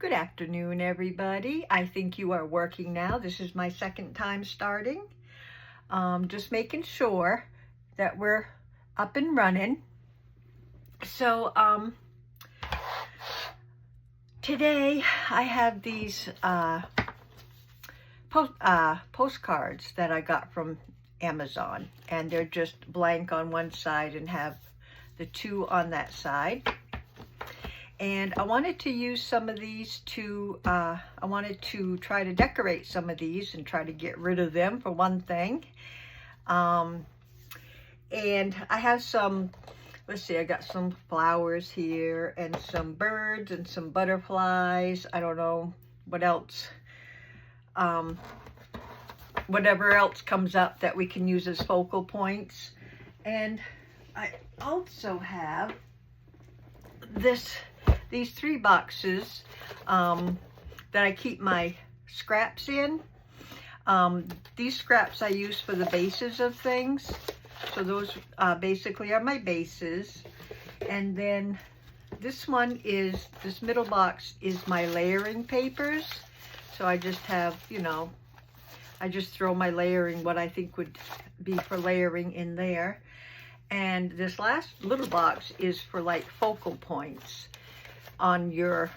Good afternoon, everybody. I think you are working now. This is my second time starting. Just making sure that we're up and running. So today I have these postcards that I got from Amazon, and they're just blank on one side and have the two on that side. And I wanted to use some of these to, I wanted to try to decorate some of these and try to get rid of them for one thing. And I have some, let's see, I got some flowers here and some birds and some butterflies. I don't know what else, whatever else comes up that we can use as focal points. And I also have these 3 boxes that I keep my scraps in. These scraps I use for the bases of things. So those basically are my bases. And then this middle box is my layering papers. So I just have, I just throw my layering, what I think would be for layering in there. And this last little box is for like focal points on your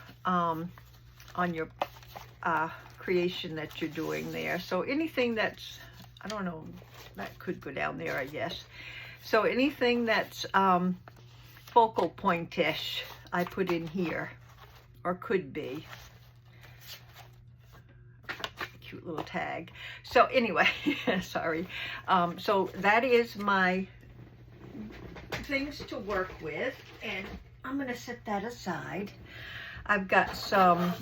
creation that you're doing there. So anything that's, I don't know, that could go down there, I guess. So anything that's focal point-ish, I put in here, or could be. Cute little tag. So anyway, sorry. So that is my things to work with, and I'm going to set that aside. I've got some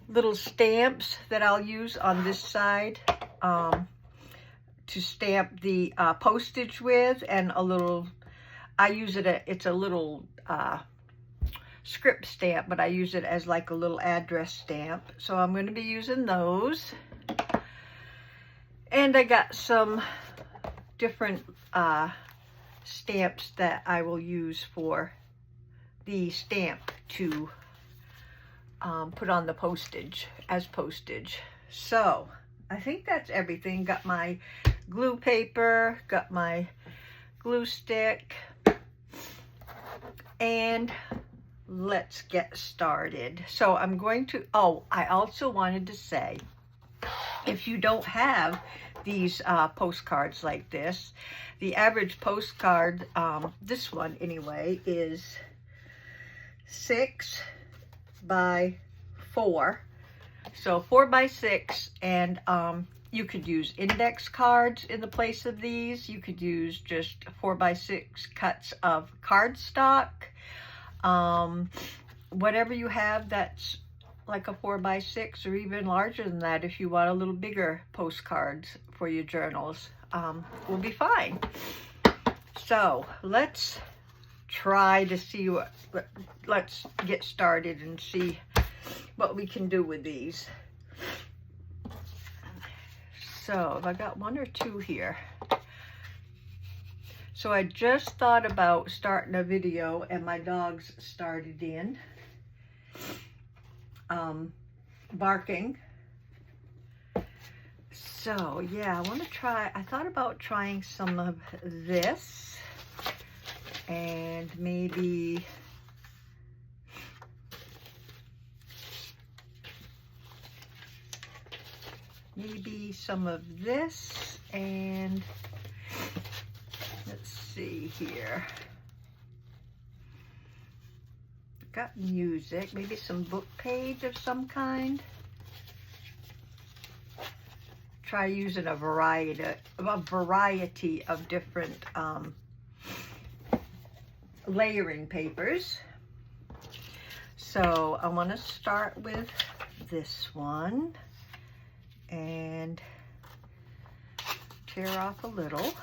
little stamps that I'll use on this side to stamp the postage with, and a little, it's a little script stamp, but I use it as like a little address stamp. So I'm going to be using those. And I got some different stamps that I will use for the stamp to put on the postage, as postage. So I think that's everything. Got my glue paper, got my glue stick, and let's get started. So I'm going to, I also wanted to say, if you don't have these postcards like this, the average postcard, this one anyway, is 6 by 4. So 4 by 6, and you could use index cards in the place of these. You could use just 4 by 6 cuts of cardstock. Whatever you have that's like a 4 by 6, or even larger than that, if you want a little bigger postcards for your journals, will be fine. So let's try to see let's get started and see what we can do with these. So I got 1 or 2 here. So I just thought about starting a video, and my dogs started in barking. So yeah, I thought about trying some of this, and maybe some of this, and let's see here. Got music, maybe some book page of some kind. Try using a variety of different layering papers. So I want to start with this one and tear off a little.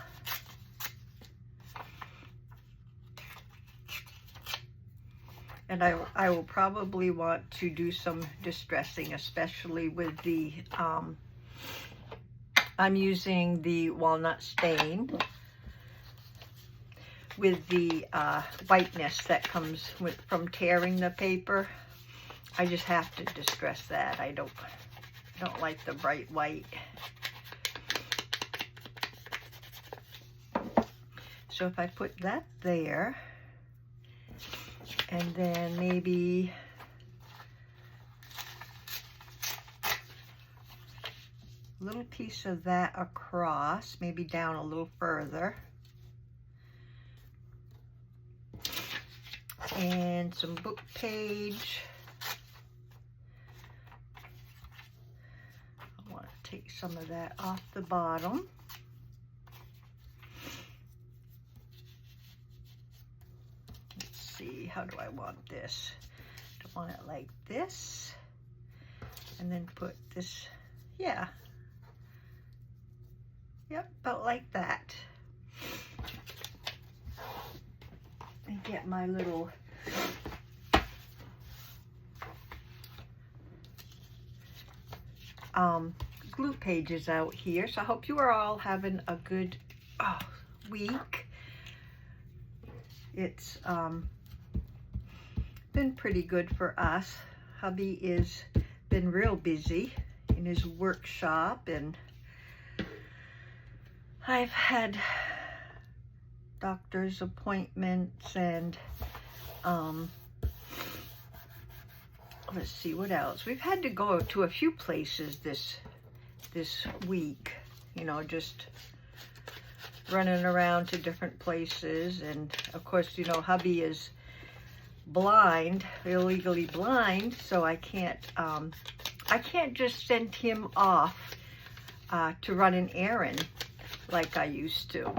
And I will probably want to do some distressing, especially with the, I'm using the walnut stain with the whiteness that comes from tearing the paper. I just have to distress that. I don't like the bright white. So if I put that there, and then maybe a little piece of that across, maybe down a little further, and some book page. I want to take some of that off the bottom. See, how do I want this? I want it like this, and then put this, yeah, yep, about like that. And get my little glue pages out here. So I hope you are all having a good week. It's been pretty good for us. Hubby is been real busy in his workshop, and I've had doctor's appointments, and let's see what else. We've had to go to a few places this week, you know, just running around to different places. And of course, you know, hubby is blind, illegally blind, so I can't just send him off to run an errand like I used to.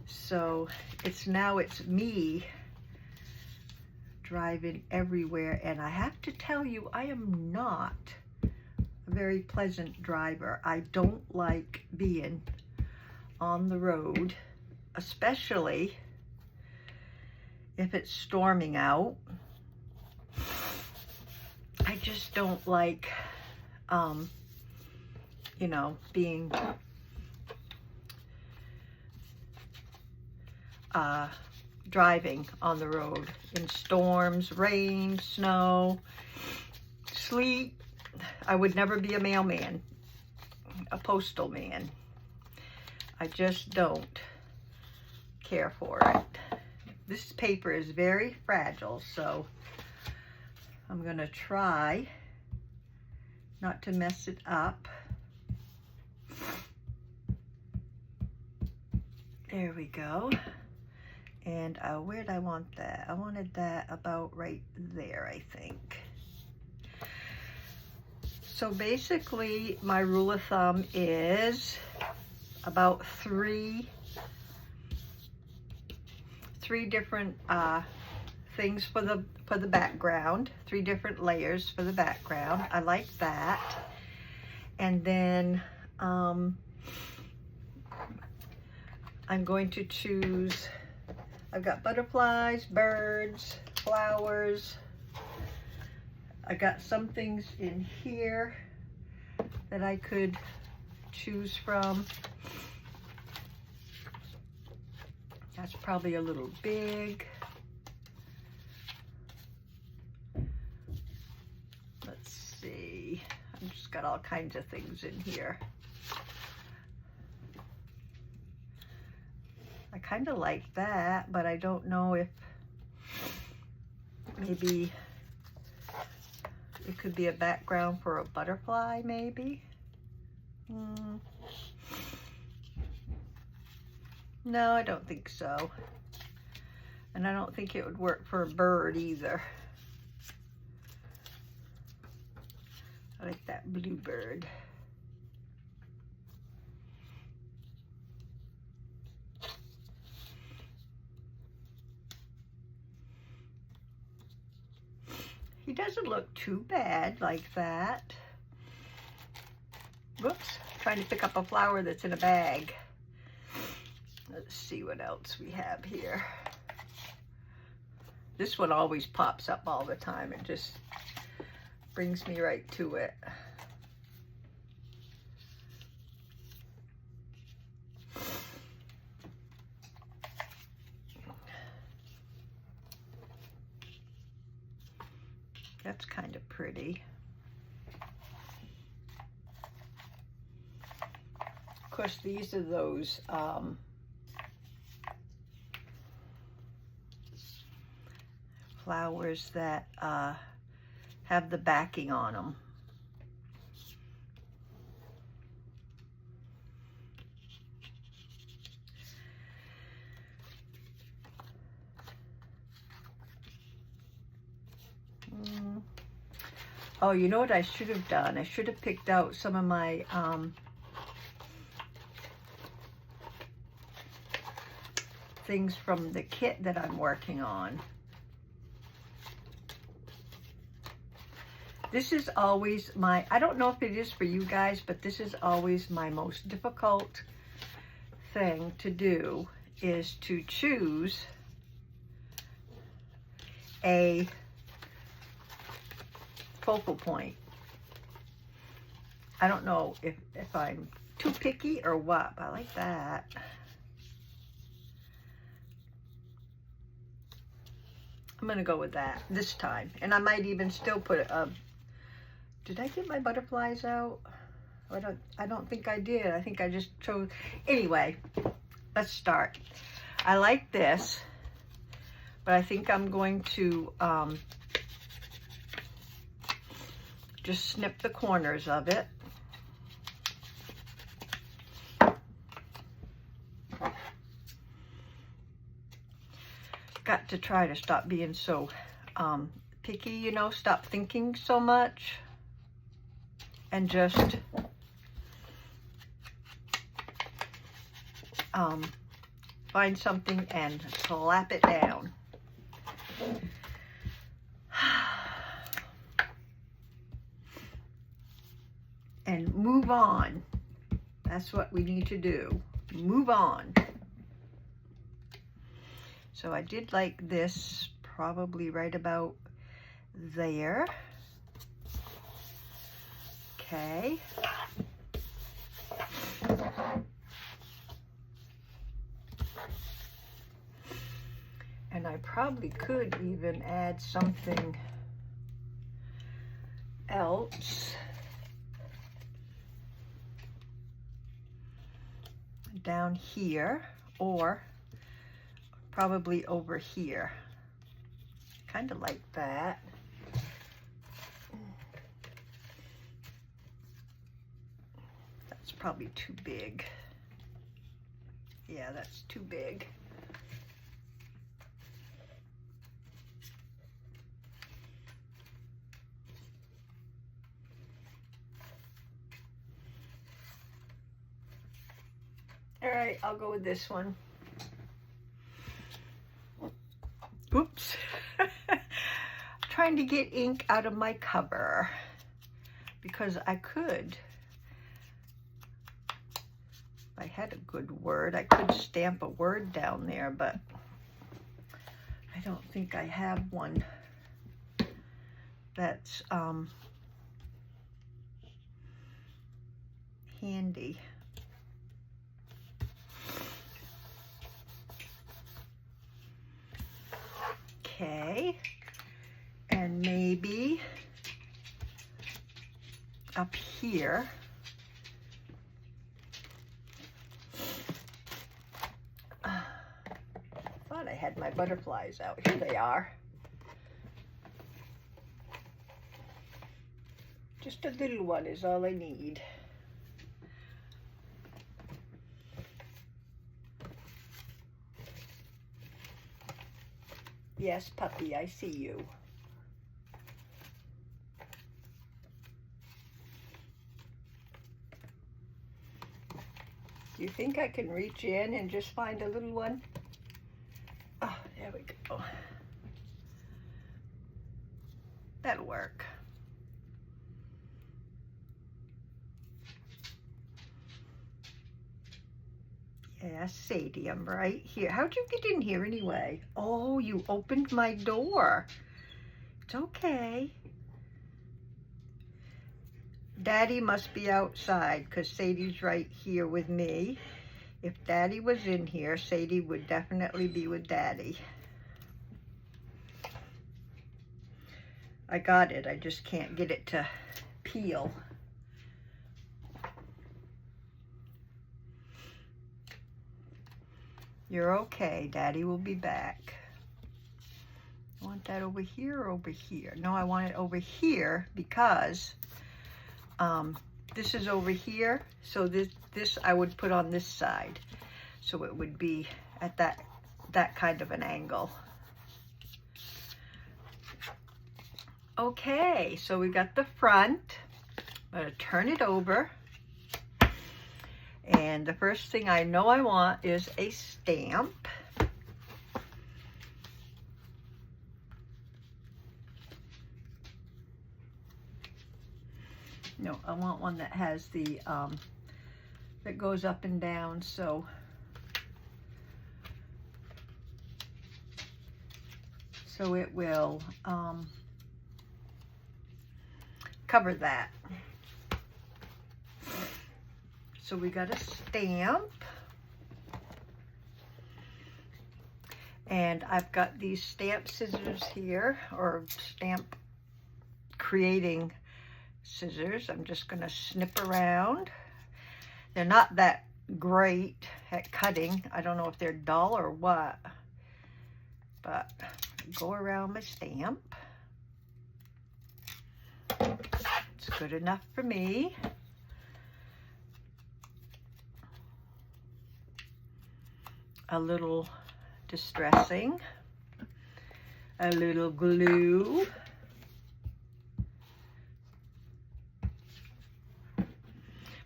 So it's me driving everywhere, and I have to tell you, I am not a very pleasant driver. I don't like being on the road, especially if it's storming out. I just don't like, you know, being driving on the road in storms, rain, snow, sleet. I would never be a mailman, a postal man. I just don't care for it. This paper is very fragile, so I'm gonna try not to mess it up. There we go. And where'd I want that? I wanted that about right there, I think. So basically, my rule of thumb is about three different things for the background, 3 different layers for the background. I like that. And then I'm going to choose, I've got butterflies, birds, flowers. I got some things in here that I could choose from. That's probably a little big. Let's see. I've just got all kinds of things in here. I kind of like that, but I don't know if maybe it could be a background for a butterfly, maybe. No, I don't think so. And I don't think it would work for a bird either. I like that blue bird. He doesn't look too bad like that. Whoops, trying to pick up a flower that's in a bag. Let's see what else we have here. This one always pops up all the time. It just brings me right to it. That's kind of pretty. Of course, these are those flowers that have the backing on them. Oh, you know what I should have done? I should have picked out some of my things from the kit that I'm working on. This is always my, I don't know if it is for you guys, but this is always my most difficult thing to do, is to choose a focal point. I don't know if I'm too picky or what, but I like that. I'm gonna go with that this time. And I might even still put a, did I get my butterflies out? I don't think I did. I think I just chose, anyway, let's start. I like this, but I think I'm going to just snip the corners of it. Got to try to stop being so picky, you know, stop thinking so much and just find something and slap it down. And move on. That's what we need to do. Move on. So I did like this probably right about there. Okay. And I probably could even add something else down here, or probably over here. Kind of like that. That's probably too big. Yeah, that's too big. All right, I'll go with this one. Oops. Trying to get ink out of my cover because I could. If I had a good word, I could stamp a word down there, but I don't think I have one that's handy. Okay, and maybe up here, thought I had my butterflies out. Here they are. Just a little one is all I need. Yes, puppy, I see you. Do you think I can reach in and just find a little one? Oh, there we go. That'll work. Yeah, Sadie, I'm right here. How'd you get in here anyway? Oh, you opened my door. It's okay. Daddy must be outside because Sadie's right here with me. If Daddy was in here, Sadie would definitely be with Daddy. I got it. I just can't get it to peel. You're okay. Daddy will be back. I want that over here or over here? No, I want it over here because this is over here. So this I would put on this side. So it would be at that kind of an angle. Okay, so we got the front. I'm going to turn it over. And the first thing I know I want is a stamp. No, I want one that has the, that goes up and down, so. So it will cover that. So we got a stamp. And I've got these stamp scissors here, or stamp creating scissors. I'm just going to snip around. They're not that great at cutting. I don't know if they're dull or what, but go around my stamp. It's good enough for me. A little distressing, a little glue,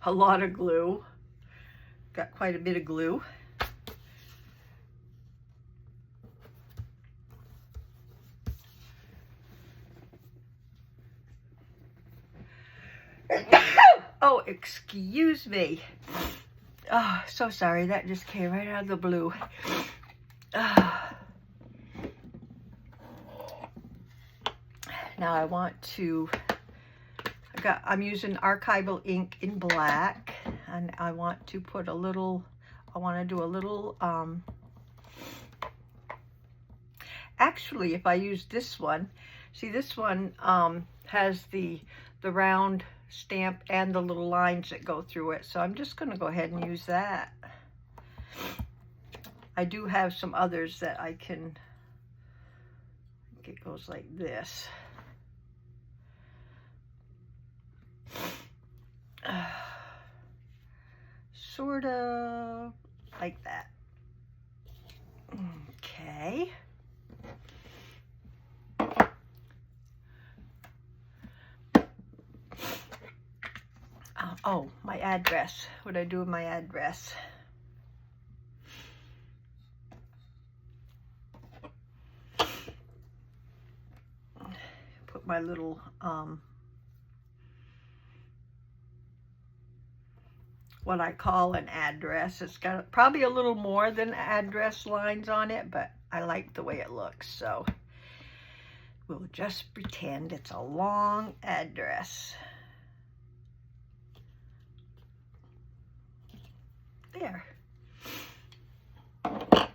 a lot of glue, got quite a bit of glue. Oh, excuse me. Oh, so sorry. That just came right out of the blue. Now I want to, I'm using archival ink in black, and I want to put a little, I want to do a little, actually, if I use this one, see this one has the round stamp and the little lines that go through it. So I'm just going to go ahead and use that. I do have some others that I can, I think it goes like this. Sort of like that. Okay. Oh, my address. What do I do with my address? Put my little, what I call an address. It's got probably a little more than address lines on it, but I like the way it looks, so we'll just pretend it's a long address. There. I'll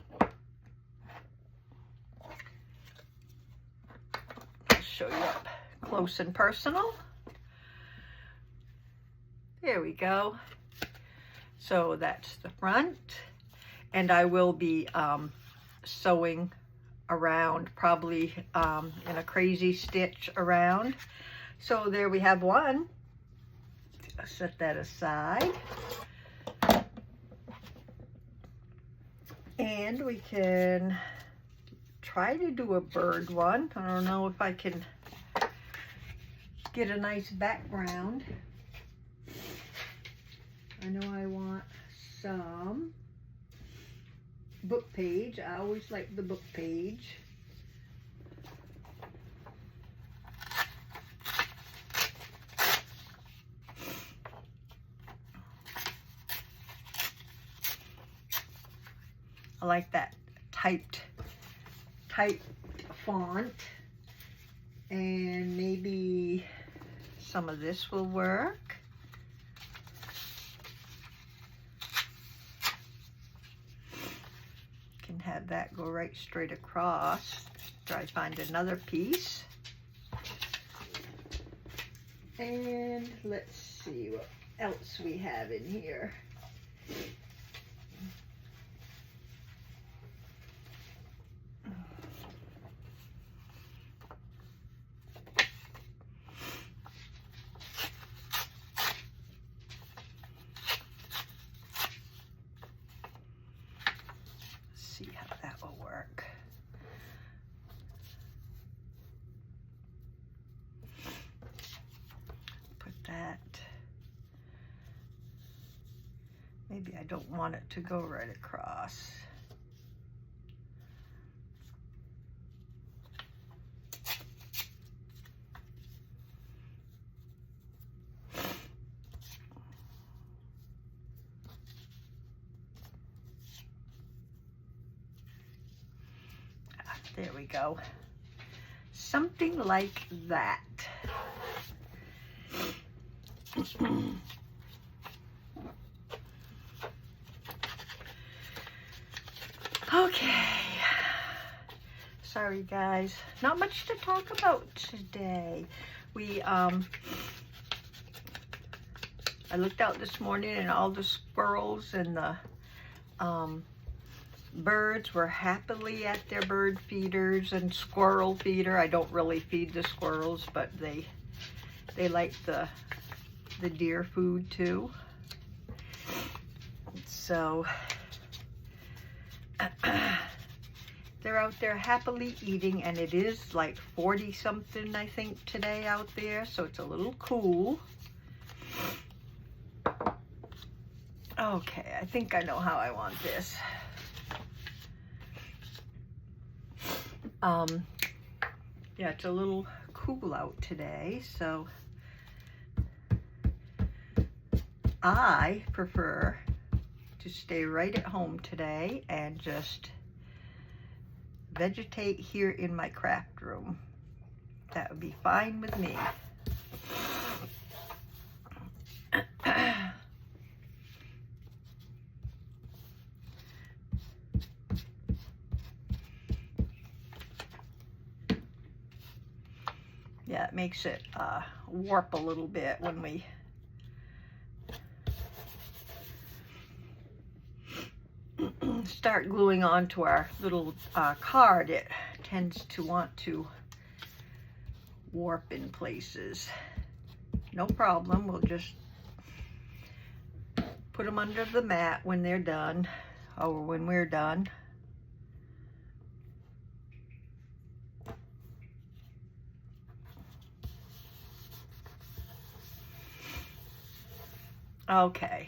show you up close and personal. There we go. So that's the front, and I will be sewing around, probably in a crazy stitch around. So there we have one. I'll set that aside. And we can try to do a bird one. I don't know if I can get a nice background. I know I want some book page. I always like the book page. I like that typed font, and maybe some of this will work. Can have that go right straight across. Try to find another piece. And let's see what else we have in here. See how that will work. Put that. Maybe I don't want it to go right across. There we go. Something like that. Okay. Sorry guys, not much to talk about today. I looked out this morning and all the squirrels and the birds were happily at their bird feeders and squirrel feeder. I don't really feed the squirrels, but they like the deer food too. So they're out there happily eating, and it is like 40 something I think today out there, so it's a little cool. Okay, I think I know how I want this. Yeah, it's a little cool out today, so I prefer to stay right at home today and just vegetate here in my craft room. That would be fine with me. Yeah, it makes it warp a little bit when we start gluing onto our little card. It tends to want to warp in places. No problem, we'll just put them under the mat when they're done, or when we're done. Okay.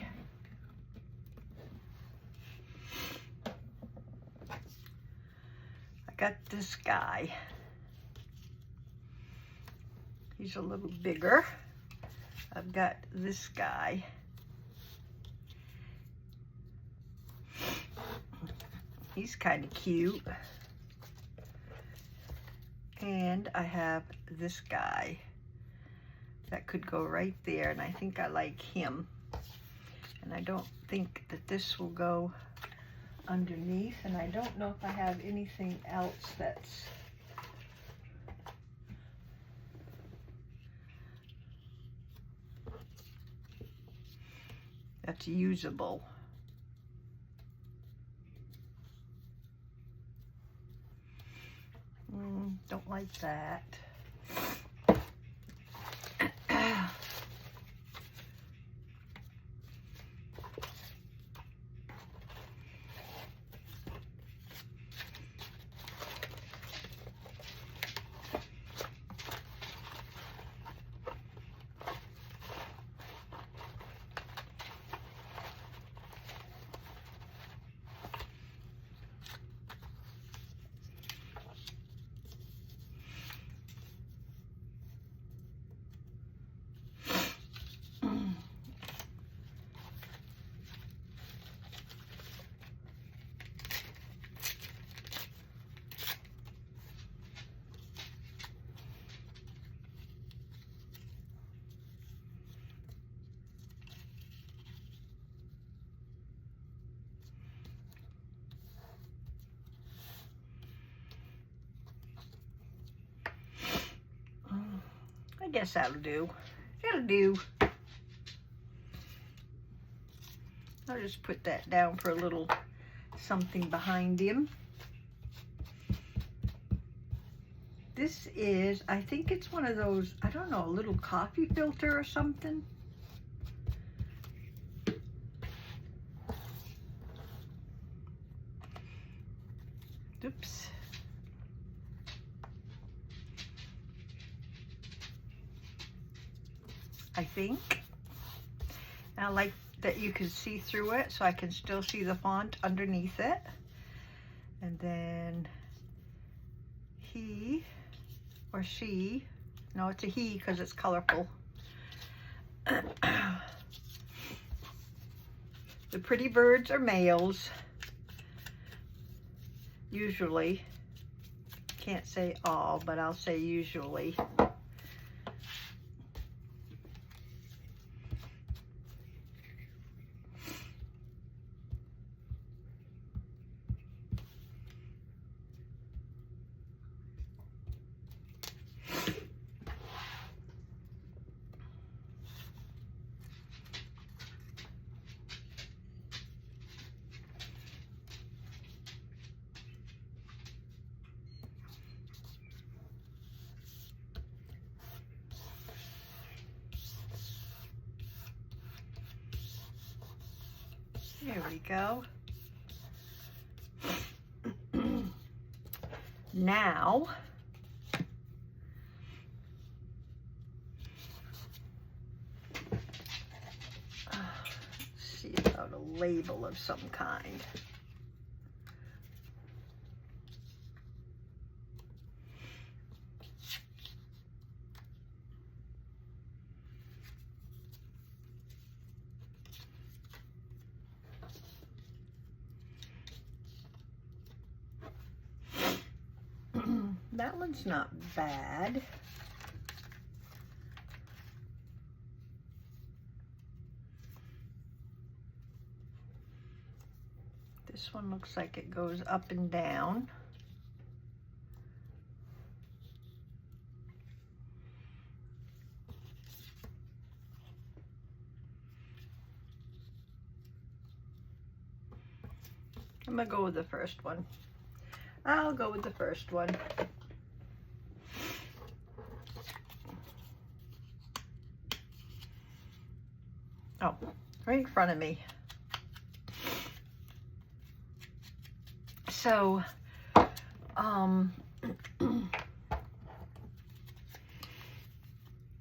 I got this guy. He's a little bigger. I've got this guy. He's kind of cute. And I have this guy that could go right there, and I think I like him. And I don't think that this will go underneath, and I don't know if I have anything else that's usable. Don't like that. I guess that'll do. That'll do. I'll just put that down for a little something behind him. This is, I think it's one of those, I don't know, a little coffee filter or something. Oops. I think. And I like that you can see through it, so I can still see the font underneath it. And then he or she, no, it's a he because it's colorful. The pretty birds are males, usually. Can't say all, but I'll say usually. There we go. Now, let's see about a label of some kind. That one's not bad. This one looks like it goes up and down. I'm gonna go with the first one. I'll go with the first one. Oh, right in front of me. So,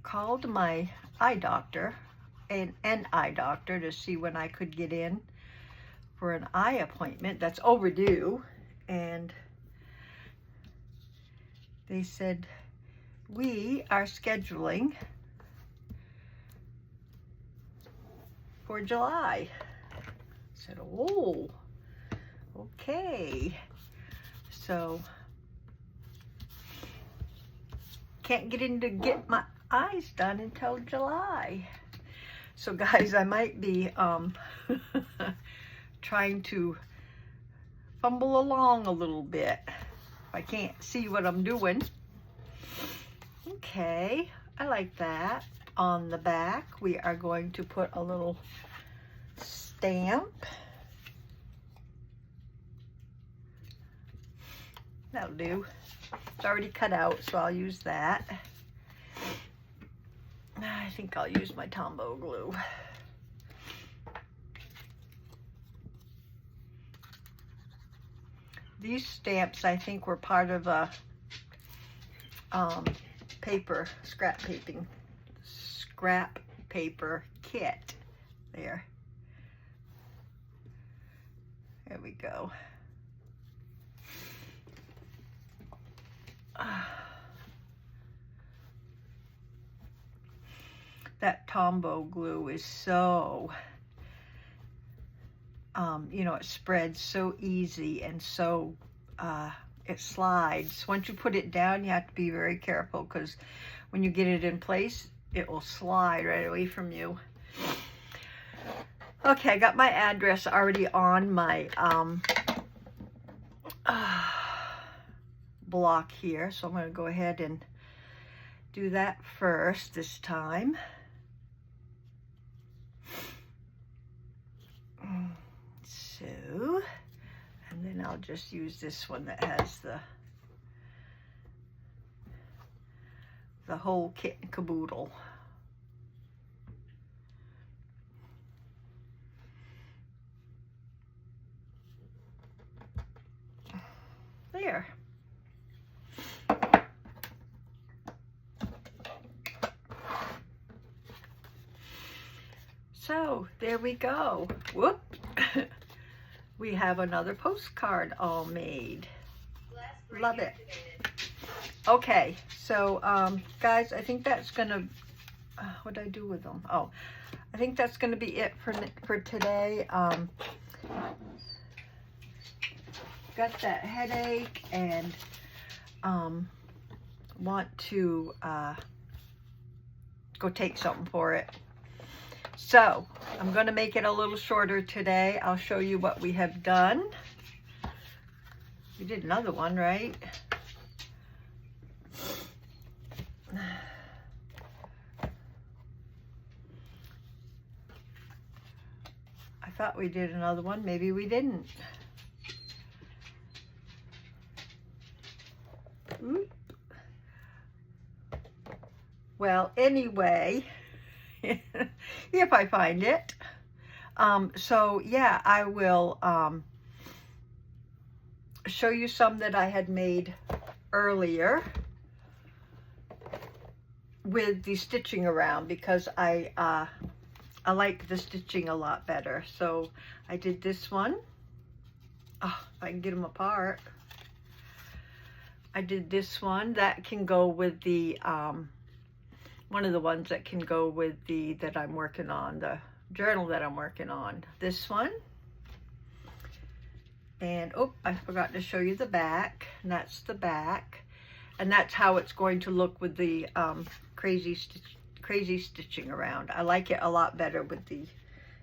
called my eye doctor, an eye doctor, to see when I could get in for an eye appointment that's overdue, and they said, we are scheduling for July. I said, oh, okay. So, can't get in to get my eyes done until July. So guys, I might be trying to fumble along a little bit. I can't see what I'm doing. Okay, I like that. On the back, we are going to put a little stamp. That'll do. It's already cut out, so I'll use that. I think I'll use my Tombow glue. These stamps, I think, were part of a scrap paper kit. There we go. That Tombow glue is so, you know, it spreads so easy, and so it slides. Once you put it down, you have to be very careful, because when you get it in place, it will slide right away from you. Okay, I got my address already on my block here, so I'm going to go ahead and do that first this time. So, and then I'll just use this one that has the whole kit and caboodle. There. So there we go. Whoop. We have another postcard all made. Love it. Okay, so guys, I think that's gonna, what did I do with them? Oh, I think that's gonna be it for today. Got that headache and want to go take something for it. So I'm going to make it a little shorter today. I'll show you what we have done. We did another one, right? I thought we did another one. Maybe we didn't. Oop. Well, anyway, if I find it. So yeah, I will show you some that I had made earlier with the stitching around, because I like the stitching a lot better. So I did this one. Oh, if I can get them apart. I did this one that can go with the one of the ones that can go with the that I'm working on, the journal that I'm working on. This one. And oh, I forgot to show you the back. And that's the back. And that's how it's going to look with the crazy stitching around. I like it a lot better with the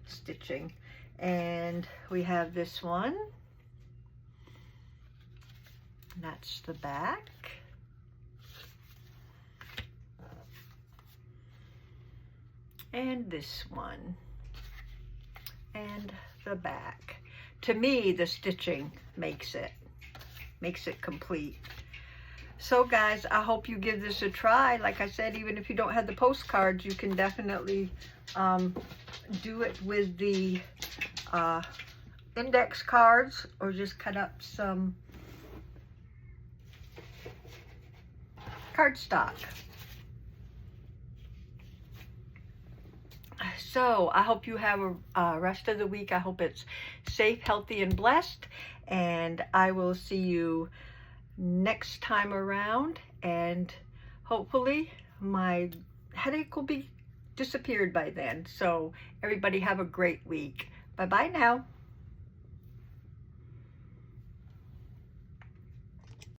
stitching. And we have this one. And that's the back. And this one. And the back. To me, the stitching makes it complete. So guys, I hope you give this a try. Like I said, even if you don't have the postcards, you can definitely do it with the index cards, or just cut up some cardstock. So I hope you have a rest of the week. I hope it's safe, healthy, and blessed. And I will see you next time around. And hopefully my headache will be disappeared by then. So everybody have a great week. Bye-bye now.